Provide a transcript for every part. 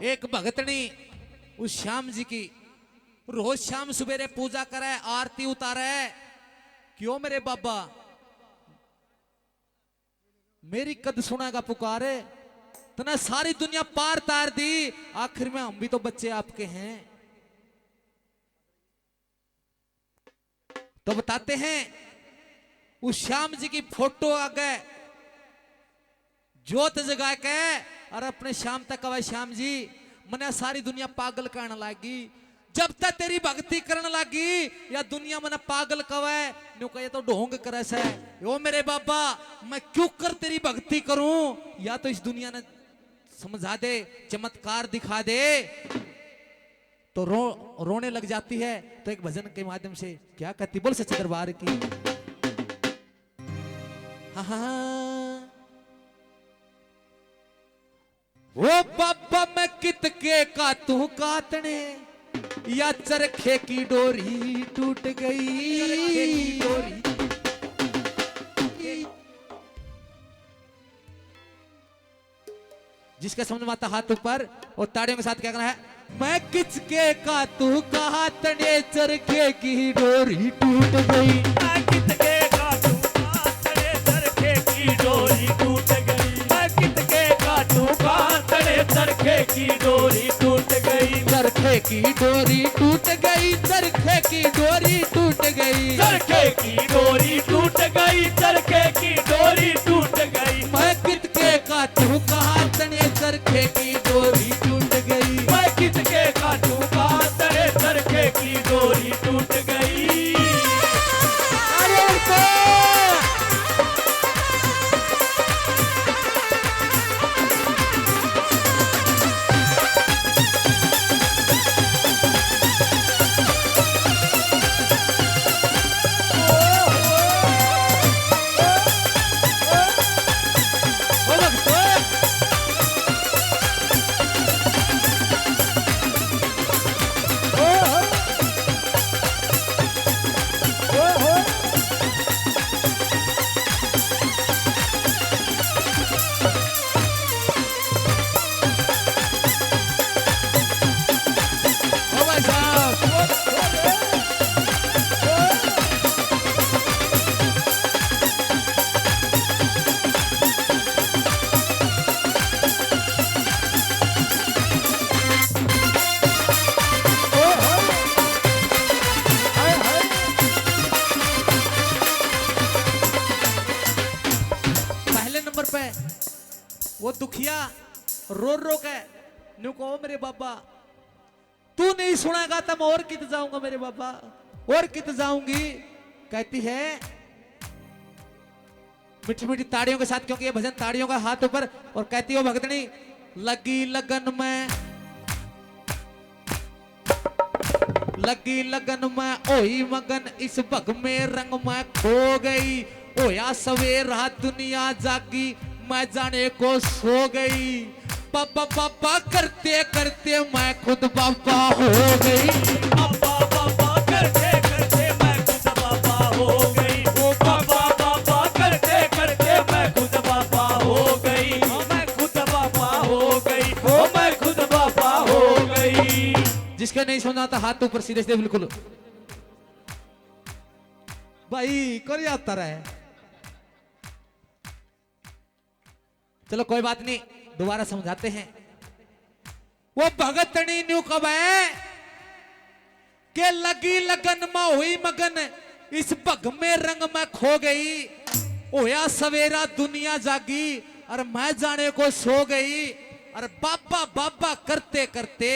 एक भगतनी उस श्याम जी की रोज शाम सवेरे पूजा करे, आरती उतारे। क्यों मेरे बाबा मेरी कद सुनागा पुकारे, तने सारी दुनिया पार तार दी, आखिर में हम भी तो बच्चे आपके हैं। तो बताते हैं उस श्याम जी की फोटो आगे जोत जगा के और अपने श्याम तक कहा, श्याम जी मने सारी दुनिया पागल कहने लगी, जब तक तेरी भक्ति करने लगी या दुनिया मने पागल कवे न्यू कहे तो ढोंग करे से। ओ मेरे बाबा मैं क्यों कर तेरी भक्ति करूं, या तो इस दुनिया ने समझा दे, चमत्कार दिखा दे। तो रोने लग जाती है। तो एक भजन के माध्यम से क्या कहती, बोल सच्चे दरबार की। हाँ ओ बाबा मैं कितके का तू काटने, या चरखे की डोरी टूट गई। जिसका समझ में आता हाथ ऊपर और ताड़ियों के साथ क्या करना है, मैं किसके का तू काटने, चरखे की डोरी टूट गई। मैं कितके का तू काटने, चरखे की डोरी टूट गई। मैं कितके का तू काटने, चरखे की डोरी टूट गई। चरखे की डोरी टूट गई, चरखे की डोरी टूट गई। चरखे की डोरी टूट गई, चरखे की डोरी टूट गई। मैं कितके का तू काटने, चरखे की डोरी टूट गई। मैं कितके का तू काटने, चरखे की डोरी टूट गई। अरे वो दुखिया रो के न्यू को, मेरे बाबा तू नहीं सुनेगा तो मैं और कित जाऊंगा मेरे बाबा, और कित जाऊंगी। कहती है मीठी मीठी ताड़ियों के साथ, क्योंकि ये भजन ताड़ियों का हाथ ऊपर, और कहती हो भगतनी, लगी लगन में ओही मगन, इस भग में रंग में खो गई। ओया सवेरा दुनिया जागी, मैं जाने को सो गई। पापा पापा करते करते मैं खुद बाबा हो गई। पापा पापा करते करते मैं खुद बाबा हो गई। ओ पापा पापा करते करते मैं खुद बाबा हो गई। मैं खुद बाबा हो गई। ओ मैं खुद बाबा हो गई। जिसका नहीं सुना था हाथ ऊपर सीधे सीधे बिल्कुल भाई कर जाता रहे। चलो कोई बात नहीं, दोबारा समझाते हैं। वो भगतनी न्यू कब है के लगी लगन में हुई मगन, इस भग में रंग में खो गई। ओया सवेरा दुनिया जागी, और मैं जाने को सो गई। और बाबा बाबा करते करते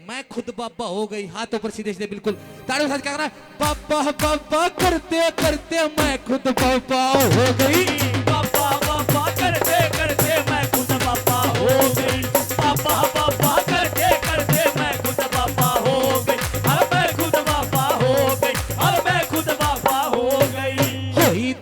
मैं खुद बाबा हो गई। हाथ ऊपर सीधे सीधे बिल्कुल ताड़ियों के साथ क्या करना है, बाबा बाबा करते करते मैं खुद बाबा हो गई। पापा पापा करते करते मैं खुद बाबा हो गई। पापा पापा करते करते मैं खुद बाबा हो गई। और मैं खुद बाबा हो गई। और मैं खुद बाबा हो गई। होई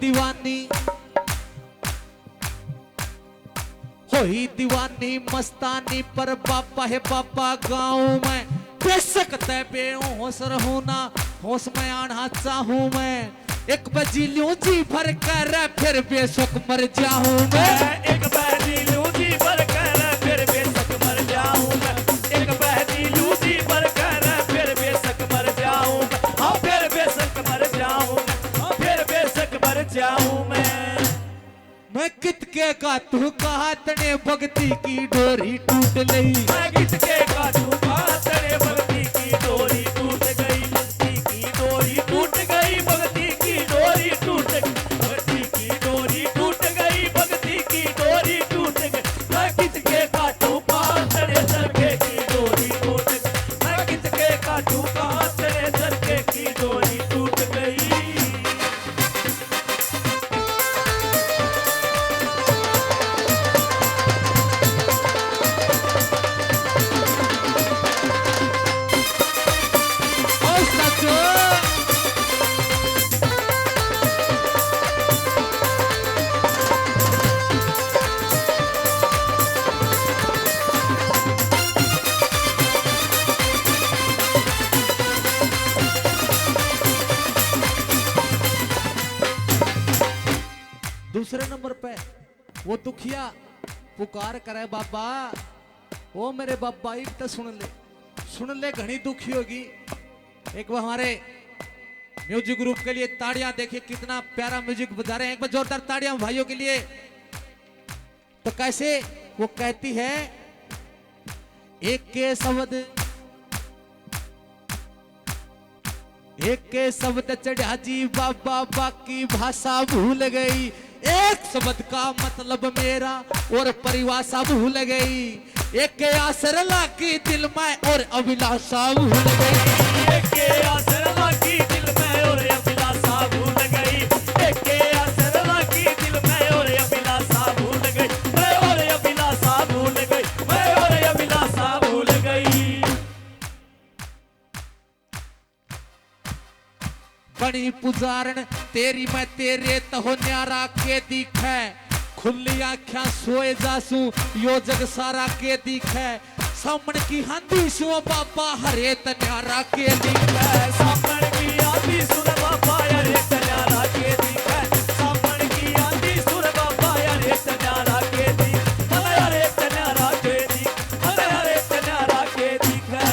दीवानी मस्तानी पर बाबा है बाबा गाँव में। बेशक तय बेहोश रहूं ना, होश में आना चाहूं मैं। एक बजी लूं जी भर कर, फिर बेशक मर जाऊं मैं। एक बाजी लूं जी भर कर, फिर बेशक मर जाऊं मैं। किसके का तू कहा तने भक्ति की डोरी टूट गई। मैं किसके का झूठा तेरे भक्ति की डोरी टूट गई, भक्ति की डोरी टूट गई, भक्ति की डोरी टूट गई, भक्ति की डोरी टूट गई, भक्ति की डोरी टूट गई। मैं किसके का झूठा तेरे सरके की डोरी टूट गई, मैं किसके का झूठा तेरे सरके की डोरी टूट गई। ओ सचो दूसरे नंबर पे वो दुखिया पुकार करे बाबा, ओ मेरे बाबा एक तो सुन ले घनी दुखी होगी। एक वो हमारे म्यूजिक ग्रुप के लिए ताड़ियां, देखिए कितना प्यारा म्यूजिक बजा रहे हैं, एक बार जोरदार ताड़ियां भाइयों के लिए। तो कैसे वो कहती है, एक के शब्द चढ़ा जी बाबा, बाकी भाषा भूल गई। एक शब्द का मतलब मेरा और परिभाषा भूल गई। एक के आसर लागी दिल में और अभिलाषा भूल गई। एक के आसर लागी दिल में और अभिलाषा भूल गई, एक के आसर लागी दिल में और अभिलाषा भूल गई, मैं और अभिलाषा भूल गई, मैं और अभिलाषा भूल गई। बड़ी पुजारन तेरी मैं तेरे तहो न्यारा के दिखे। खुली आँखियां सोए जासू यो जग सारा के दिखे। सामन की हंदी सो बाबा हरे तन्यारा के दिखे। सामन की आंधी सुन बाबा यारे तन्यारा के दिखे, सामन की आंधी सुन बाबा यारे तन्यारा के दिखे, यारे तन्यारा के दिखे, यारे तन्यारा के दिखे।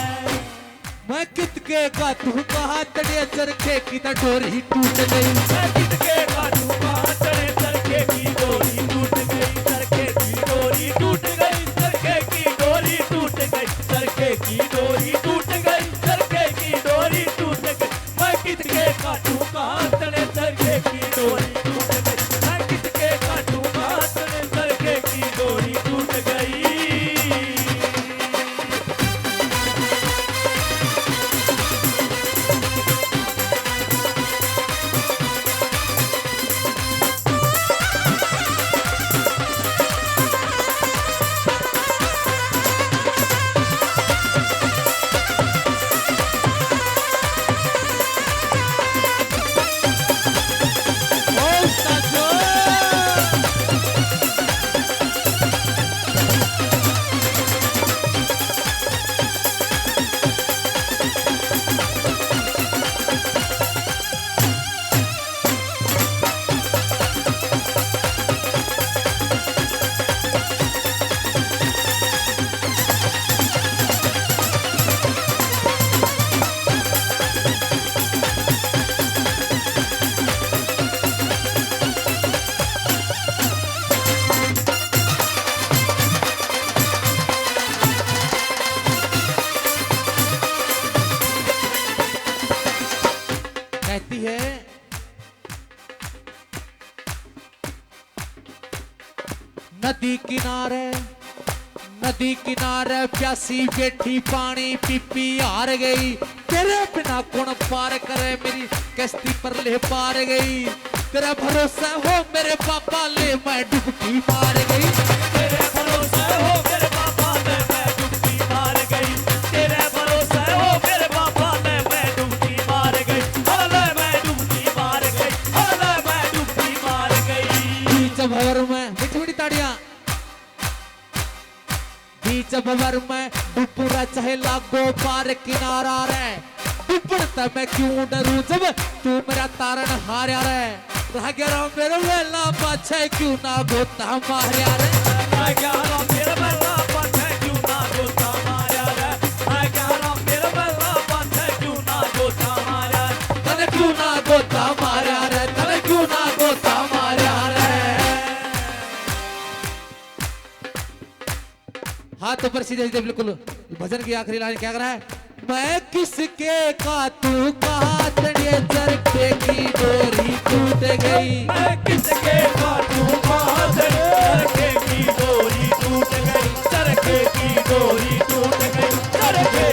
मैं कितके का तू कहा तड़े चरखे की त डोरी टूट गई। मैं किसके का झूठा तेरे सरके की डोरी टूट गई, सरके की डोरी टूट गई, सरके की डोरी टूट गई, सरके की डोरी टूट गई, सरके की डोरी टूट गई। मैं किसके का झूठा तेरे सरके की डोरी टूट गई, मैं किसके का झूठा तेरे सरके की डोरी टूट गई। ओ सजो कहती है, नदी किनारे प्यासी बैठी पानी पी हार गई। तेरे बिना कौन पार करे मेरी कश्ती पर ले पार गई। तेरा भरोसा हो मेरे पापा ले मैं डुबकी मार गई। तेरे भरोसे हो मेरे पापा ने मैं डुबकी मार गई, तेरे भरोसे हो मेरे पापा ने मैं डुबकी मार गई, हले मैं डुबकी मार गई, हले मैं डुबकी मार गई। बीच भंवर में मीठी मीठी ताड़ियां। बीच भंवर में डुबुरा चाहे लागो पार किनारा रे। डुबता मैं क्यों डरूं जब तू मेरा तारण हार्या रे। रह गया मेरे वेला पाछे क्यों ना गोता मार्या रे। मैं क्या राम मेरे बेला पाछे क्यों ना गोता मार्या रे, मैं क्या राम मेरे बेला पाछे क्यों ना गोता मार्या रे, तने क्यों ना गोता मार्या रे, तने क्यों ना गोता मार्या रे। हाथ ऊपर सीधे सीधे बिल्कुल। भजन की आखिरी लाइन क्या कर रहा है? मैं किसके का तू कहा तड़िए चरखे की डोरी टूट गई। मैं किसके का तू कहा चरखे की डोरी टूट गई, चरखे की डोरी टूट गई, चरखे